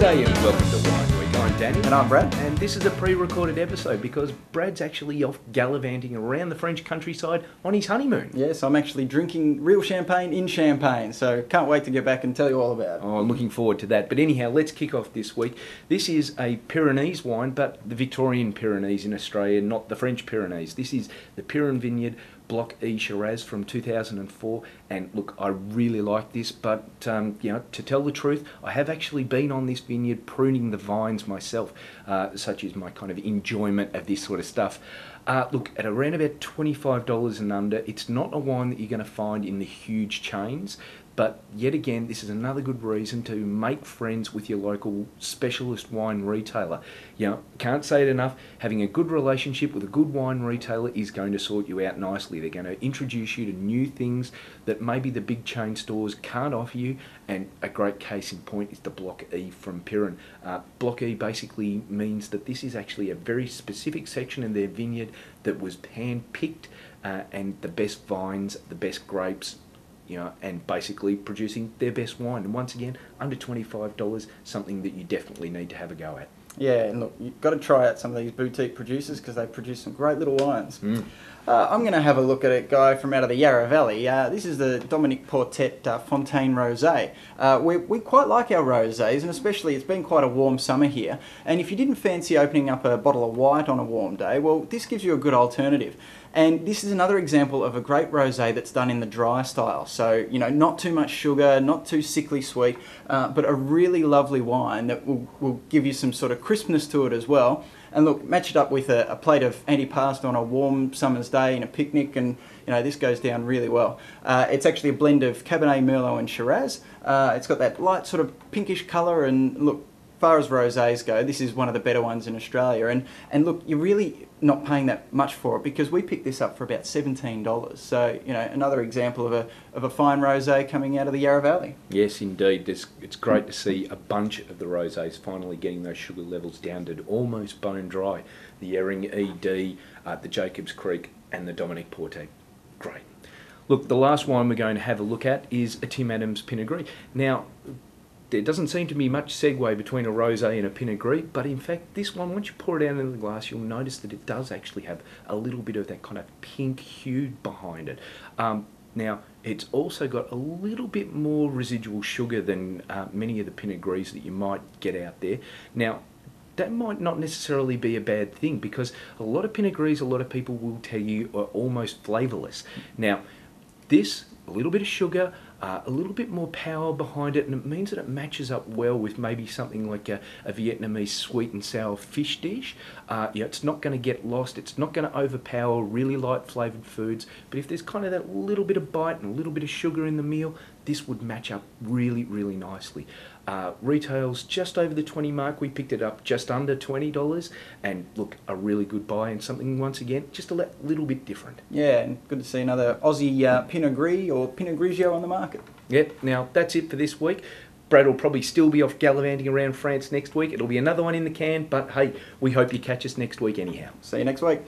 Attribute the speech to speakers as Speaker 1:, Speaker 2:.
Speaker 1: G'day and welcome to Wine Week. I'm Danny.
Speaker 2: And I'm Brad.
Speaker 1: And this is a pre-recorded episode because Brad's actually off gallivanting around the French countryside on his honeymoon.
Speaker 2: Yes, I'm actually drinking real champagne in Champagne, so can't wait to get back and tell you all about it.
Speaker 1: Oh, I'm looking forward to that. But anyhow, let's kick off this week. This is a Pyrenees wine, but the Victorian Pyrenees in Australia, not the French Pyrenees. This is the Pyrenees Vineyard Block E Shiraz from 2004, and look, I really like this, but you know, to tell the truth, I have actually been on this vineyard pruning the vines myself, such is my kind of enjoyment of this sort of stuff. Look, at around about $25 and under, it's not a wine that you're going to find in the huge chains, but yet again, this is another good reason to make friends with your local specialist wine retailer. You know, can't say it enough, having a good relationship with a good wine retailer is going to sort you out nicely. They're going to introduce you to new things that maybe the big chain stores can't offer you, and a great case in point is the Block E from Pyrenees. Block E basically means that this is actually a very specific section in their vineyard that was hand-picked, and the best vines, the best grapes, you know, and basically producing their best wine. And once again, under $25, something that you definitely need to have a go at.
Speaker 2: Yeah, and look, you've got to try out some of these boutique producers because they produce some great little wines. I'm going to have a look at a guy from out of the Yarra Valley. This is the Dominique Portet Fontaine Rosé. We quite like our rosés, and especially it's been quite a warm summer here. And if you didn't fancy opening up a bottle of white on a warm day, well, this gives you a good alternative. And this is another example of a great rosé that's done in the dry style. So, you know, not too much sugar, not too sickly sweet, but a really lovely wine that will give you some sort of crispness to it as well. And look, match it up with a plate of antipasta on a warm summer's day in a picnic, and you know, this goes down really well. It's actually a blend of Cabernet Merlot and Shiraz. It's got that light sort of pinkish colour, and look, as far as rosés go, this is one of the better ones in Australia. And look, you're really not paying that much for it because we picked this up for about $17. So, you know, another example of a fine rosé coming out of the Yarra Valley.
Speaker 1: Yes, indeed. It's great to see a bunch of the rosés finally getting those sugar levels down to almost bone dry. The Yering ED, the Jacobs Creek, and the Dominique Portet. Great. Look, the last wine we're going to have a look at is a Tim Adams Pinot Gris. Now, there doesn't seem to be much segue between a rosé and a Pinot Gris, but in fact this one, once you pour it out into the glass, you'll notice that it does actually have a little bit of that kind of pink hue behind it. Now, it's also got a little bit more residual sugar than many of the Pinot Gris that you might get out there. Now, that might not necessarily be a bad thing because a lot of Pinot Gris, a lot of people will tell you, are almost flavourless. Now, this, a little bit of sugar, a little bit more power behind it, and it means that it matches up well with maybe something like a Vietnamese sweet and sour fish dish. You know, it's not going to get lost, it's not going to overpower really light flavoured foods, but if there's kind of that little bit of bite and a little bit of sugar in the meal, this would match up really, really nicely. Retails just over the 20 mark. We picked it up just under $20, and look, a really good buy, and something, once again, just a little bit different.
Speaker 2: Yeah, and good to see another Aussie Pinot Gris or Pinot Grigio on the market.
Speaker 1: Yep, now that's it for this week. Brad will probably still be off gallivanting around France next week. It'll be another one in the can, but hey, we hope you catch us next week anyhow.
Speaker 2: See you next week.